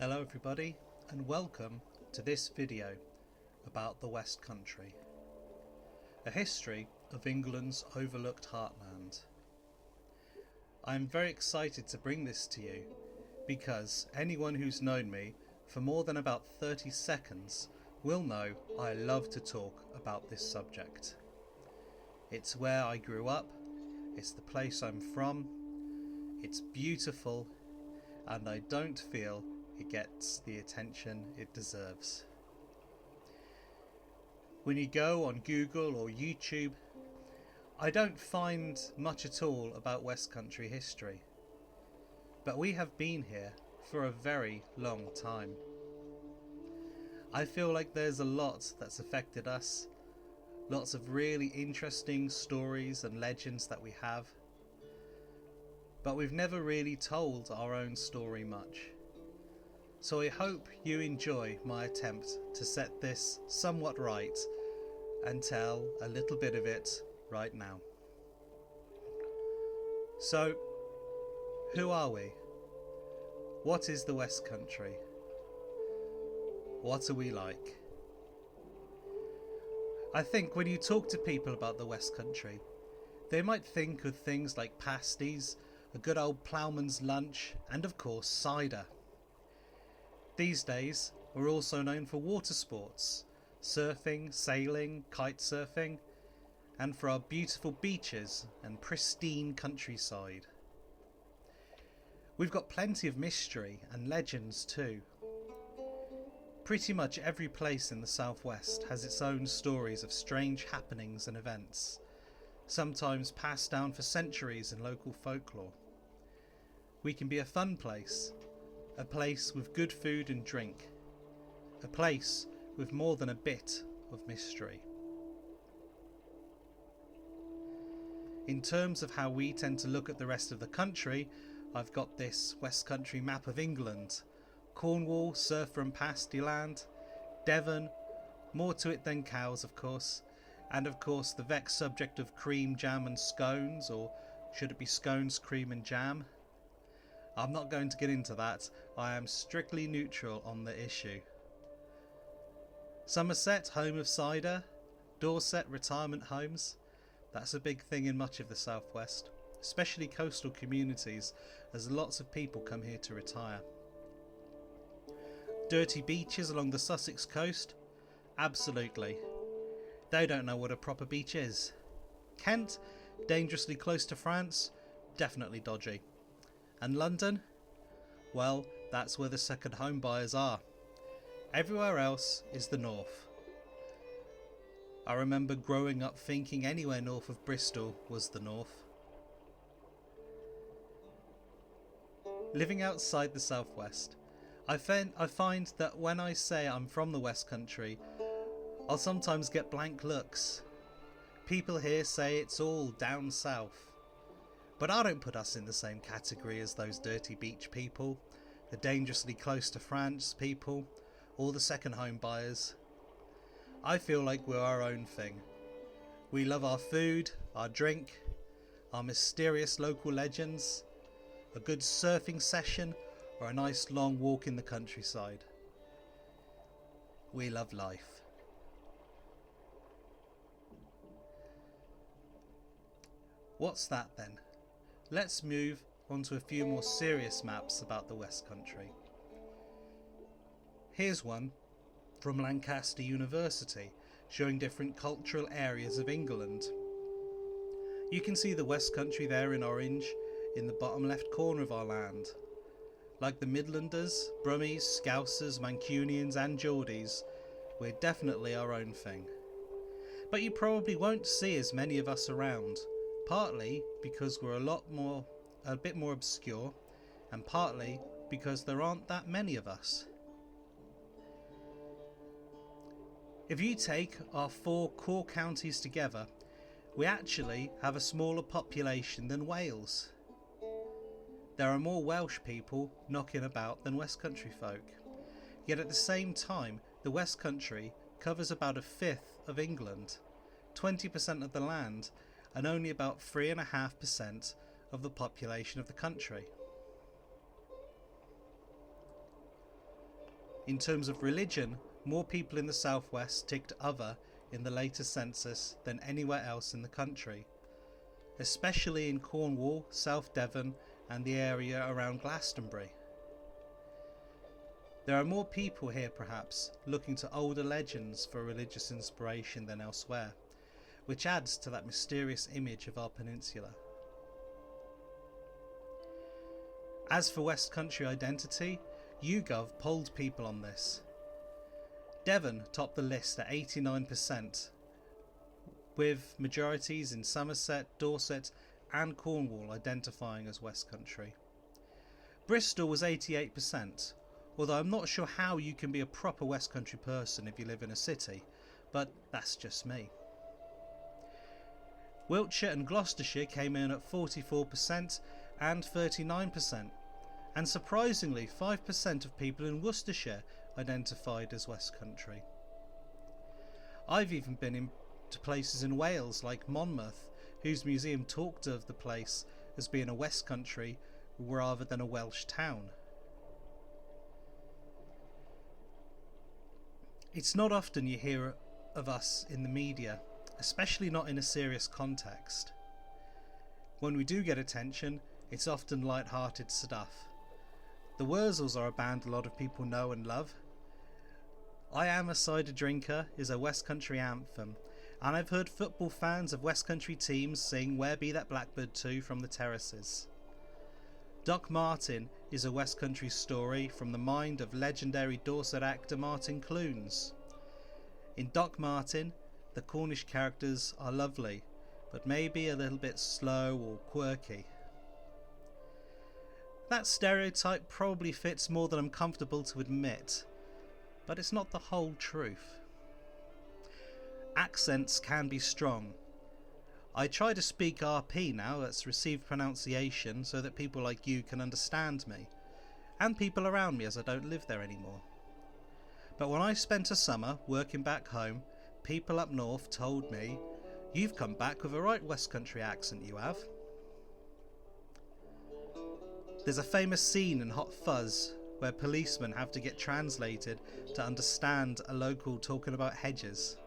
Hello everybody, and welcome to this video about the West Country, a history of England's overlooked heartland. I am very excited to bring this to you because anyone who's known me for more than about 30 seconds will know I love to talk about this subject. It's where I grew up, it's the place I'm from, it's beautiful, and I don't feel it gets the attention it deserves. When you go on Google or YouTube, I don't find much at all about West Country history. But we have been here for a very long time. I feel like there's a lot that's affected us, lots of really interesting stories and legends that we have, but we've never really told our own story much. So I hope you enjoy my attempt to set this somewhat right and tell a little bit of it right now. So, who are we? What is the West Country? What are we like? I think when you talk to people about the West Country, they might think of things like pasties, a good old ploughman's lunch, and of course cider. These days, we're also known for water sports, surfing, sailing, kite surfing, and for our beautiful beaches and pristine countryside. We've got plenty of mystery and legends too. Pretty much every place in the southwest has its own stories of strange happenings and events, sometimes passed down for centuries in local folklore. We can be a fun place, a place with good food and drink, a place with more than a bit of mystery. In terms of how we tend to look at the rest of the country, I've got this West Country map of England. Cornwall, surfer and pasty land, Devon, more to it than cows of course, and of course the vexed subject of cream, jam and scones, or should it be scones, cream and jam? I'm not going to get into that, I am strictly neutral on the issue. Somerset, home of cider, Dorset, retirement homes. That's a big thing in much of the southwest, especially coastal communities, as lots of people come here to retire. Dirty beaches along the Sussex coast? Absolutely. They don't know what a proper beach is. Kent, dangerously close to France? Definitely dodgy. And London? Well, that's where the second home buyers are. Everywhere else is the north. I remember growing up thinking anywhere north of Bristol was the north. Living outside the southwest, I find that when I say I'm from the West Country, I'll sometimes get blank looks. People here say it's all down south. But I don't put us in the same category as those dirty beach people, the dangerously close to France people, or the second home buyers. I feel like we're our own thing. We love our food, our drink, our mysterious local legends, a good surfing session, or a nice long walk in the countryside. We love life. What's that then? Let's move on to a few more serious maps about the West Country. Here's one from Lancaster University, showing different cultural areas of England. You can see the West Country there in orange in the bottom left corner of our land. Like the Midlanders, Brummies, Scousers, Mancunians and Geordies, we're definitely our own thing. But you probably won't see as many of us around, partly because we're a bit more obscure, and partly because there aren't that many of us. If you take our 4 core counties together, we actually have a smaller population than Wales. There are more Welsh people knocking about than West Country folk. Yet at the same time, the West Country covers about a fifth of England, 20% of the land, and only about 3.5% of the population of the country. In terms of religion, more people in the southwest ticked other in the latest census than anywhere else in the country, especially in Cornwall, South Devon and the area around Glastonbury. There are more people here perhaps looking to older legends for religious inspiration than elsewhere, which adds to that mysterious image of our peninsula. As for West Country identity, YouGov polled people on this. Devon topped the list at 89%, with majorities in Somerset, Dorset and Cornwall identifying as West Country. Bristol was 88%, although I'm not sure how you can be a proper West Country person if you live in a city, but that's just me. Wiltshire and Gloucestershire came in at 44% and 39%, and surprisingly 5% of people in Worcestershire identified as West Country. I've even been to places in Wales like Monmouth, whose museum talked of the place as being a West Country rather than a Welsh town. It's not often you hear of us in the media, especially not in a serious context. When we do get attention, it's often light-hearted stuff. The Wurzels are a band a lot of people know and love. I Am a Cider Drinker is a West Country anthem, and I've heard football fans of West Country teams sing Where Be That Blackbird Too from the terraces. Doc Martin is a West Country story from the mind of legendary Dorset actor Martin Clunes. In Doc Martin, the Cornish characters are lovely, but maybe a little bit slow or quirky. That stereotype probably fits more than I'm comfortable to admit, but it's not the whole truth. Accents can be strong. I try to speak RP now, that's received pronunciation, so that people like you can understand me, and people around me as I don't live there anymore. But when I spent a summer working back home, people up north told me, "You've come back with a right West Country accent, you have." There's a famous scene in Hot Fuzz where policemen have to get translated to understand a local talking about hedges.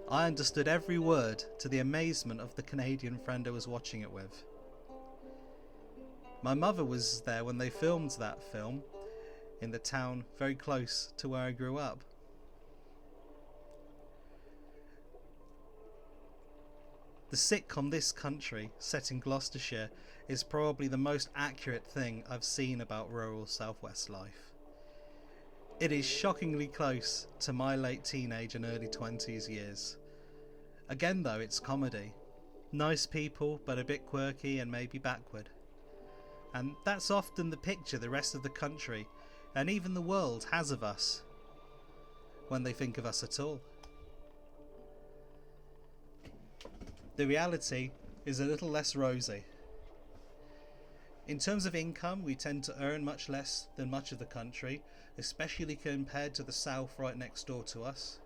I understood every word to the amazement of the Canadian friend I was watching it with. My mother was there when they filmed that film in the town very close to where I grew up. The sitcom This Country, set in Gloucestershire, is probably the most accurate thing I've seen about rural southwest life. It is shockingly close to my late teenage and early 20s years. Again though, it's comedy. Nice people, but a bit quirky and maybe backward. And that's often the picture the rest of the country, and even the world, has of us, when they think of us at all. The reality is a little less rosy. In terms of income, we tend to earn much less than much of the country, especially compared to the south right next door to us.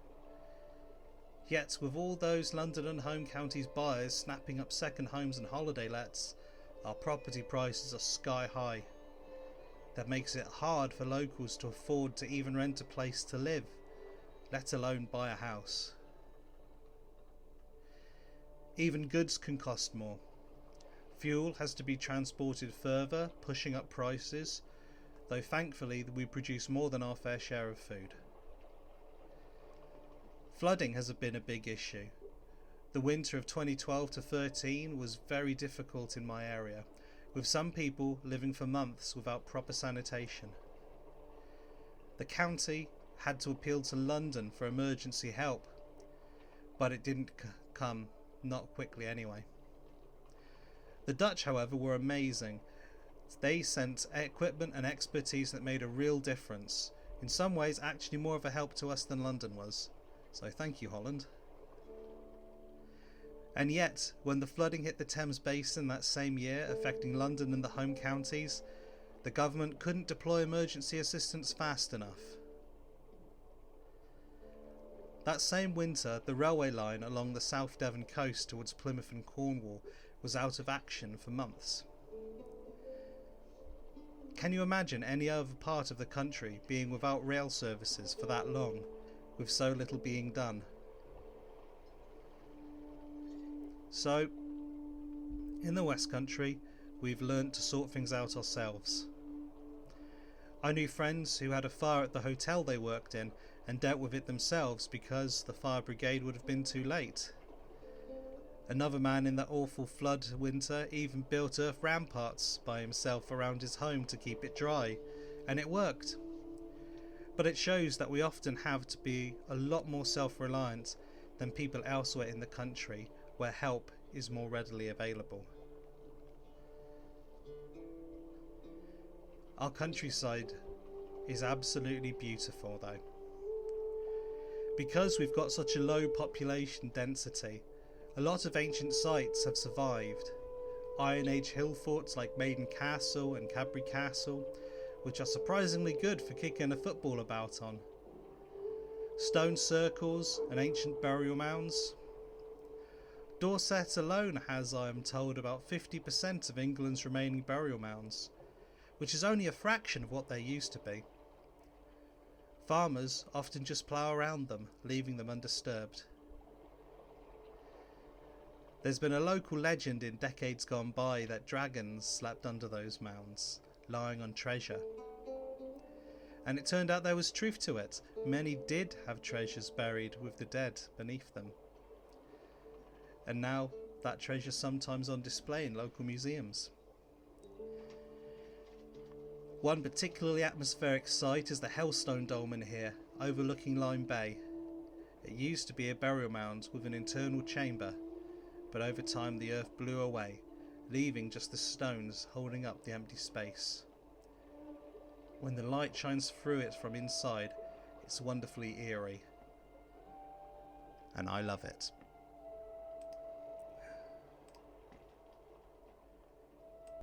Yet, with all those London and home counties buyers snapping up second homes and holiday lets, our property prices are sky high. That makes it hard for locals to afford to even rent a place to live, let alone buy a house. Even goods can cost more. Fuel has to be transported further, pushing up prices, though thankfully we produce more than our fair share of food. Flooding has been a big issue. The winter of 2012 to 13 was very difficult in my area, with some people living for months without proper sanitation. The county had to appeal to London for emergency help, but it didn't come, not quickly anyway. The Dutch, however, were amazing. They sent equipment and expertise that made a real difference, in some ways actually more of a help to us than London was. So thank you, Holland. And yet, when the flooding hit the Thames Basin that same year, affecting London and the home counties, the government couldn't deploy emergency assistance fast enough. That same winter, the railway line along the South Devon coast towards Plymouth and Cornwall was out of action for months. Can you imagine any other part of the country being without rail services for that long, with so little being done? So, in the West Country, we've learnt to sort things out ourselves. I knew friends who had a fire at the hotel they worked in and dealt with it themselves because the fire brigade would have been too late. Another man in that awful flood winter even built earth ramparts by himself around his home to keep it dry, and it worked. But it shows that we often have to be a lot more self-reliant than people elsewhere in the country where help is more readily available. Our countryside is absolutely beautiful though. Because we've got such a low population density, a lot of ancient sites have survived. Iron Age hill forts like Maiden Castle and Cadbury Castle, which are surprisingly good for kicking a football about on. Stone circles and ancient burial mounds. Dorset alone has, I am told, about 50% of England's remaining burial mounds, which is only a fraction of what they used to be. Farmers often just plough around them, leaving them undisturbed. There's been a local legend in decades gone by that dragons slept under those mounds, lying on treasure. And it turned out there was truth to it. Many did have treasures buried with the dead beneath them. And now that treasure's sometimes on display in local museums. One particularly atmospheric site is the Hellstone Dolmen here, overlooking Lyme Bay. It used to be a burial mound with an internal chamber, but over time the earth blew away, leaving just the stones holding up the empty space. When the light shines through it from inside, it's wonderfully eerie. And I love it.